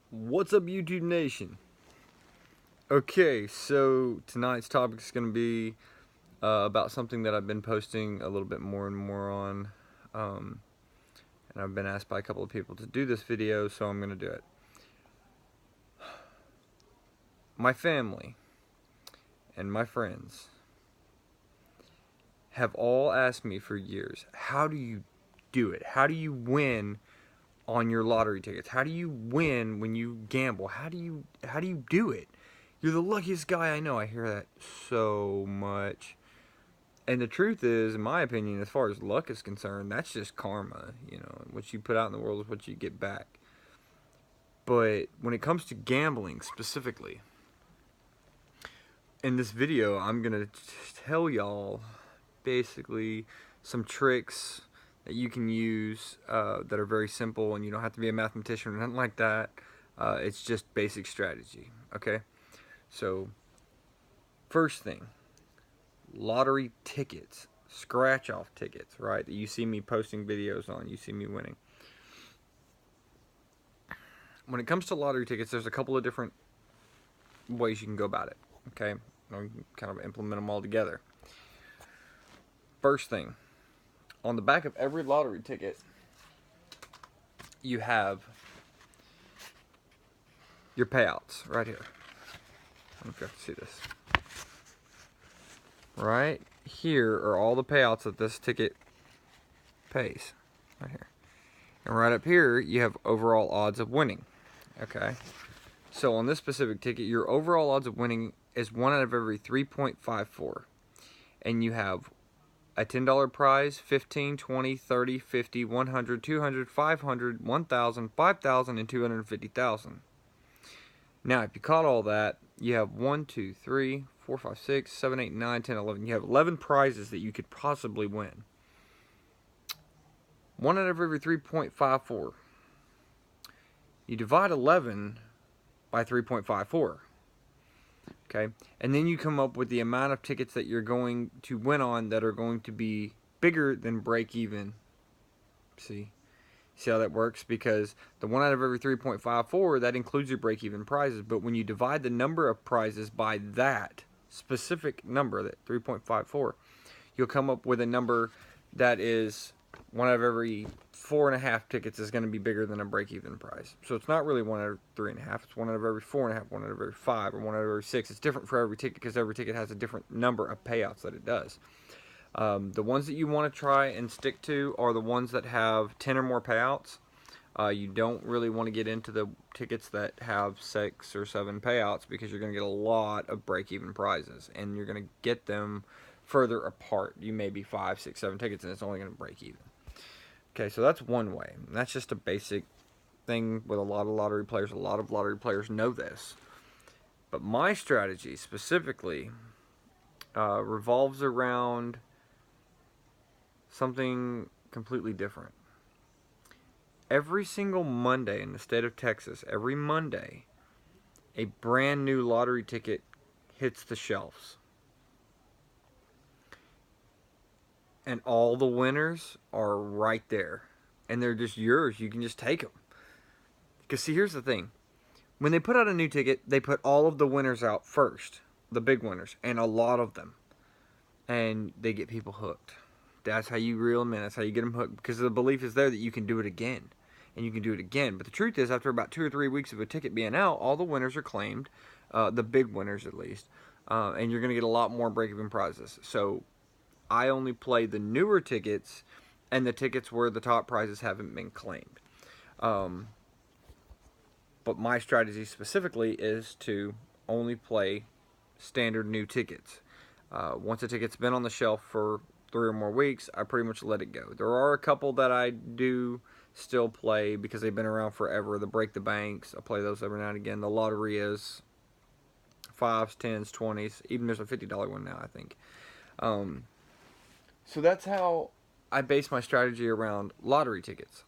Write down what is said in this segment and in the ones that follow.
What's up, YouTube Nation? Okay, so tonight's topic is going to be about something that I've been posting a little bit more and more on. And I've been asked by a couple of people to do this video, so I'm going to do it. My family and my friends have all asked me for years, how do you do it? How do you win on your lottery tickets? How do you win when you gamble? How do you do it? You're the luckiest guy I know. I hear that so much. And the truth is, in my opinion, as far as luck is concerned, that's just karma. You know, what you put out in the world is what you get back. But when it comes to gambling specifically, in this video, I'm going to tell y'all basically some tricks that you can use that are very simple, and you don't have to be a mathematician or nothing like that. It's just basic strategy, okay? So, first thing, lottery tickets, scratch-off tickets, right, that you see me posting videos on, you see me winning. When it comes to lottery tickets, there's a couple of different ways you can go about it, okay? I'll kind of implement them all together. First thing, on the back of every lottery ticket, you have your payouts right here. I don't know if you have to see this. Right here are all the payouts that this ticket pays. Right here. And right up here, you have overall odds of winning. Okay. So on this specific ticket, your overall odds of winning is 1 out of every 3.54. And you have a $10 prize, 15, 20, 30, 50, 100, 200, 500, 1,000, 5,000, and 250,000. Now, if you caught all that, you have 1, 2, 3, 4, 5, 6, 7, 8, 9, 10, 11. You have 11 prizes that you could possibly win. 1 out of every 3.54. You divide 11 by 3.54. Okay? And then you come up with the amount of tickets that you're going to win on that are going to be bigger than break even. See how that works? Because the 1 out of every 3.54, that includes your break-even prizes. But when you divide the number of prizes by that specific number, that 3.54, you'll come up with a number that is 1 out of every 4.5 tickets is going to be bigger than a break-even prize. So it's not really 1 out of 3.5. It's 1 out of every 4.5, 1 out of every 5, or 1 out of every 6. It's different for every ticket because every ticket has a different number of payouts that it does. The ones that you want to try and stick to are the ones that have 10 or more payouts. You don't really want to get into the tickets that have 6 or 7 payouts because you're going to get a lot of break-even prizes, and you're going to get them further apart. You may be 5, 6, 7 tickets, and it's only going to break even. Okay, so that's one way. And that's just a basic thing with a lot of lottery players. A lot of lottery players know this. But my strategy specifically revolves around something completely different. Every single Monday in the state of Texas, every Monday, a brand new lottery ticket hits the shelves. And all the winners are right there. And they're just yours. You can just take them. Because see, here's the thing. When they put out a new ticket, they put all of the winners out first. The big winners. And a lot of them. And they get people hooked. That's how you reel them in. That's how you get them hooked. Because the belief is there that you can do it again. And you can do it again. But the truth is, after about 2 or 3 weeks of a ticket being out, all the winners are claimed. The big winners, at least. And you're going to get a lot more break-even prizes. So I only play the newer tickets and the tickets where the top prizes haven't been claimed. But my strategy specifically is to only play standard new tickets. Once a ticket's been on the shelf for 3 or more weeks, I pretty much let it go. There are a couple that I do still play because they've been around forever. The Break the Banks, I play those every now and again. The Lotterias, 5s, 10s, 20s. Even there's a $50 one now, I think. So that's how I base my strategy around lottery tickets.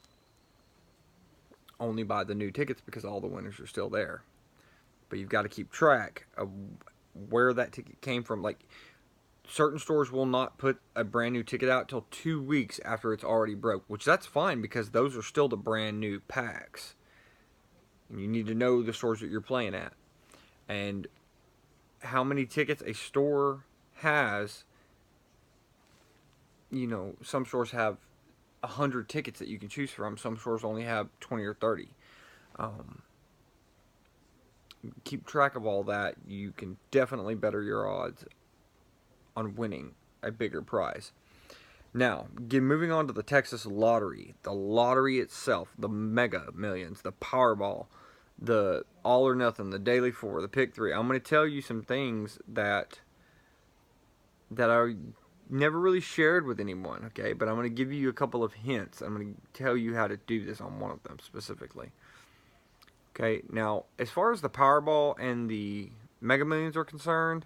Only buy the new tickets because all the winners are still there. But you've got to keep track of where that ticket came from. Like, certain stores will not put a brand new ticket out till 2 weeks after it's already broke, which that's fine because those are still the brand new packs. And you need to know the stores that you're playing at. And how many tickets a store has, you know, some stores have 100 tickets that you can choose from. Some stores only have 20 or 30. Keep track of all that. You can definitely better your odds on winning a bigger prize. Now, moving on to the Texas Lottery. The lottery itself, the Mega Millions, the Powerball, the All or Nothing, the Daily Four, the Pick Three. I'm going to tell you some things that I never really shared with anyone, okay? But I'm going to give you a couple of hints. I'm going to tell you how to do this on one of them specifically. Okay, now, as far as the Powerball and the Mega Millions are concerned,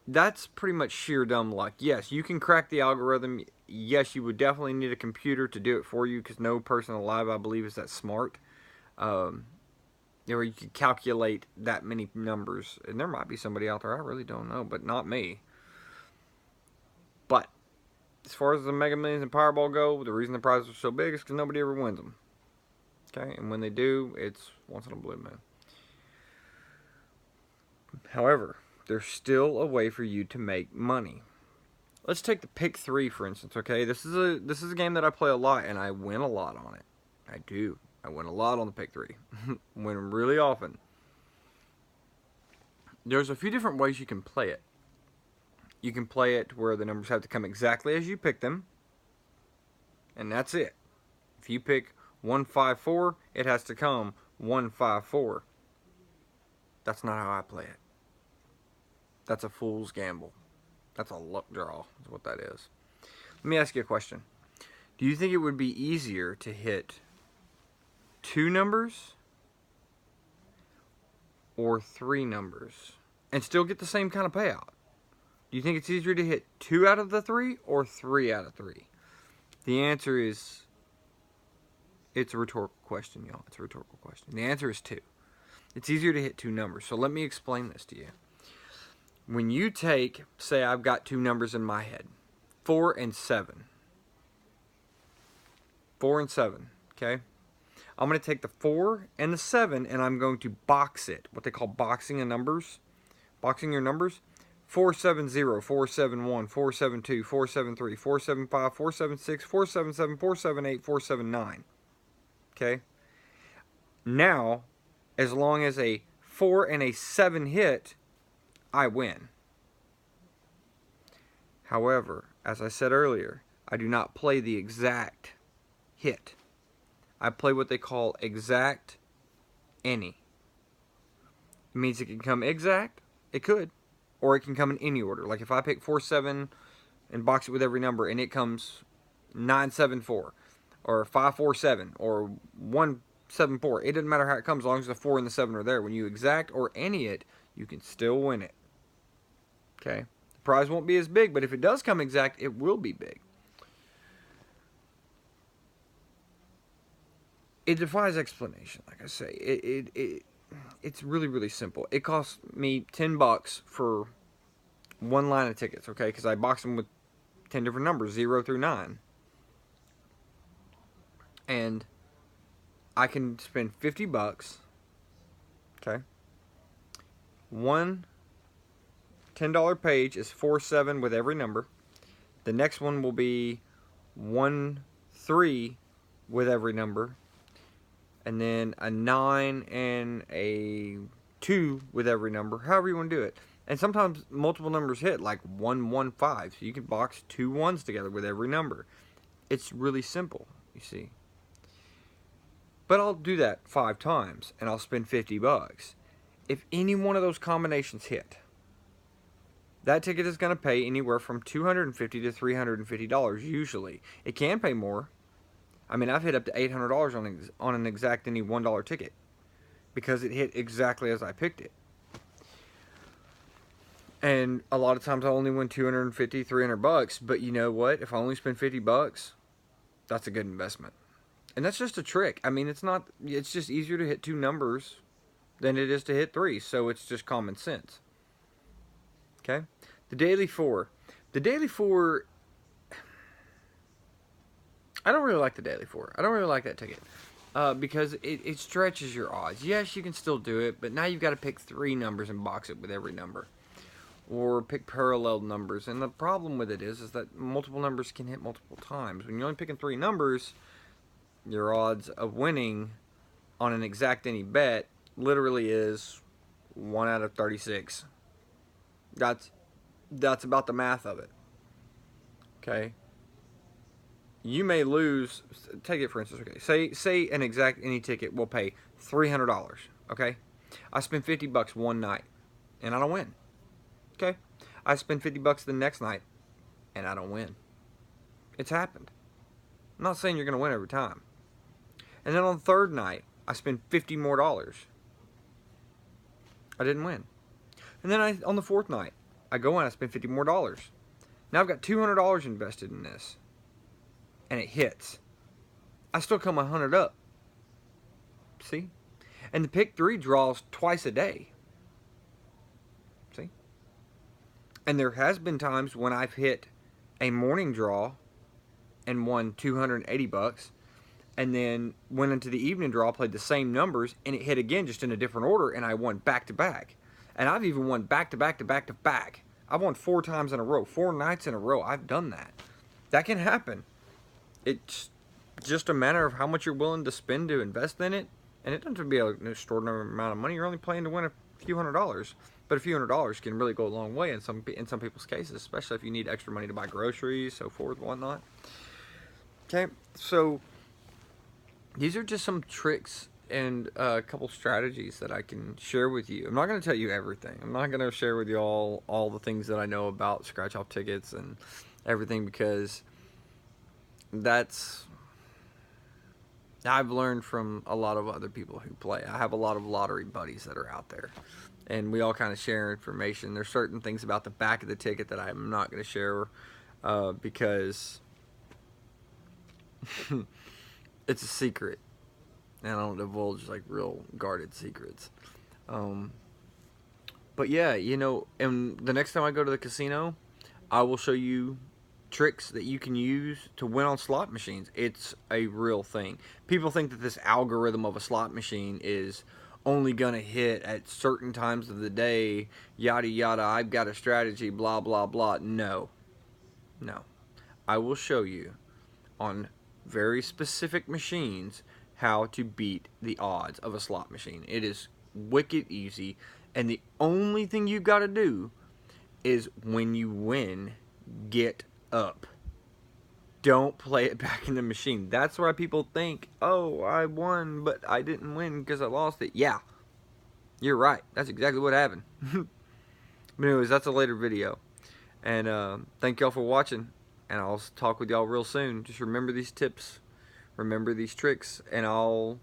that's pretty much sheer dumb luck. Yes, you can crack the algorithm. Yes, you would definitely need a computer to do it for you, because no person alive, I believe, is that smart. Or you could calculate that many numbers. And there might be somebody out there, I really don't know, but not me. But as far as the Mega Millions and Powerball go, the reason the prizes are so big is because nobody ever wins them. Okay, and when they do, it's once in a blue moon. However, there's still a way for you to make money. Let's take the Pick 3, for instance, okay? This is a game that I play a lot, and I win a lot on it. I do. I win a lot on the Pick 3. Win really often. There's a few different ways you can play it. You can play it where the numbers have to come exactly as you pick them, and that's it. If you pick 154, it has to come 154. That's not how I play it. That's a fool's gamble. That's a luck draw, is what that is. Let me ask you a question. Do you think it would be easier to hit 2 numbers or 3 numbers and still get the same kind of payout? Do you think it's easier to hit 2 out of the 3 or 3 out of 3? The answer is, it's a rhetorical question, y'all. It's a rhetorical question. The answer is 2. It's easier to hit 2 numbers. So let me explain this to you. When you take, say I've got 2 numbers in my head, 4 and 7. 4 and 7, okay? I'm going to take the 4 and the 7 and I'm going to box it. What they call boxing a numbers. Boxing your numbers. 470, 471, 472, 473, 475, 476, 477, 478, 479. Okay? Now, as long as a 4 and a 7 hit, I win. However, as I said earlier, I do not play the exact hit. I play what they call exact any. It means it can come exact. It could. Or it can come in any order. Like if I pick 4-7 and box it with every number and it comes 9-7-4 or 5-4-7 or 1-7-4. It doesn't matter how it comes as long as the 4 and the 7 are there. When you exact or any it, you can still win it. Okay? The prize won't be as big, but if it does come exact, it will be big. It defies explanation, like I say. It's really, really simple. It costs me $10 for one line of tickets, okay? Because I box them with 10 different numbers, 0 through 9. And I can spend $50, okay? One $10 page is 4-7 with every number. The next one will be 1-3 with every number. And then a 9 and a 2 with every number, however you want to do it. And sometimes multiple numbers hit, like 1-1-5. So you can box 2 1s together with every number. It's really simple, you see. But I'll do that 5 times, and I'll spend $50. If any one of those combinations hit, that ticket is going to pay anywhere from $250 to $350 usually. It can pay more. I mean, I've hit up to $800 on an exact any $1 ticket because it hit exactly as I picked it. And a lot of times I only win $250, $300, but you know what? If I only spend $50, that's a good investment. And that's just a trick. I mean, it's just easier to hit 2 numbers than it is to hit 3, so it's just common sense. Okay? The Daily 4. The Daily 4, I don't really like the Daily 4. I don't really like that ticket. because it stretches your odds. Yes, you can still do it, but now you've got to pick 3 numbers and box it with every number, or pick parallel numbers. And the problem with it is that multiple numbers can hit multiple times. When you're only picking 3 numbers, your odds of winning on an exact any bet literally is 1 out of 36. That's about the math of it. Okay. You may lose. Take it for instance. Okay, say an exact any ticket will pay $300. Okay, I spend $50 one night, and I don't win. Okay, I spend $50 the next night, and I don't win. It's happened. I'm not saying you're gonna win every time. And then on the third night, I spend $50 more. I didn't win. And then on the fourth night, I go in. I spend $50 more. Now I've got $200 invested in this. And it hits. I still come 100 up. See? And the pick 3 draws twice a day. See? And there has been times when I've hit a morning draw and won $280, and then went into the evening draw, played the same numbers, and it hit again just in a different order, and I won back to back. And I've even won back to back to back to back. I've won 4 times in a row, 4 nights in a row. I've done that. That can happen. It's just a matter of how much you're willing to spend to invest in it. And it doesn't have to be an extraordinary amount of money. You're only playing to win a few $100s. But a few $100s can really go a long way in some people's cases, especially if you need extra money to buy groceries, so forth, whatnot. Okay, so these are just some tricks and a couple strategies that I can share with you. I'm not going to tell you everything. I'm not going to share with you all the things that I know about scratch-off tickets and everything, because I've learned from a lot of other people who play. I have a lot of lottery buddies that are out there, and we all kind of share information. There's certain things about the back of the ticket that I'm not going to share because it's a secret, and I don't divulge like real guarded secrets. But yeah, and the next time I go to the casino, I will show you tricks that you can use to win on slot machines. It's a real thing. People think that this algorithm of a slot machine is only gonna hit at certain times of the day, yada yada, I've got a strategy, blah blah blah. No. I will show you on very specific machines how to beat the odds of a slot machine. It is wicked easy, and the only thing you've got to do is when you win, get up. Don't play it back in the machine. That's why people think, oh, I won, but I didn't win because I lost it. Yeah, you're right. That's exactly what happened. But anyways, that's a later video. And thank y'all for watching. And I'll talk with y'all real soon. Just remember these tips. Remember these tricks. And I'll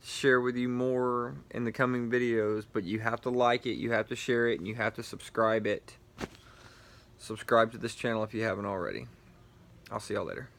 share with you more in the coming videos. But you have to like it, you have to share it, and you have to subscribe it. Subscribe to this channel if you haven't already. I'll see y'all later.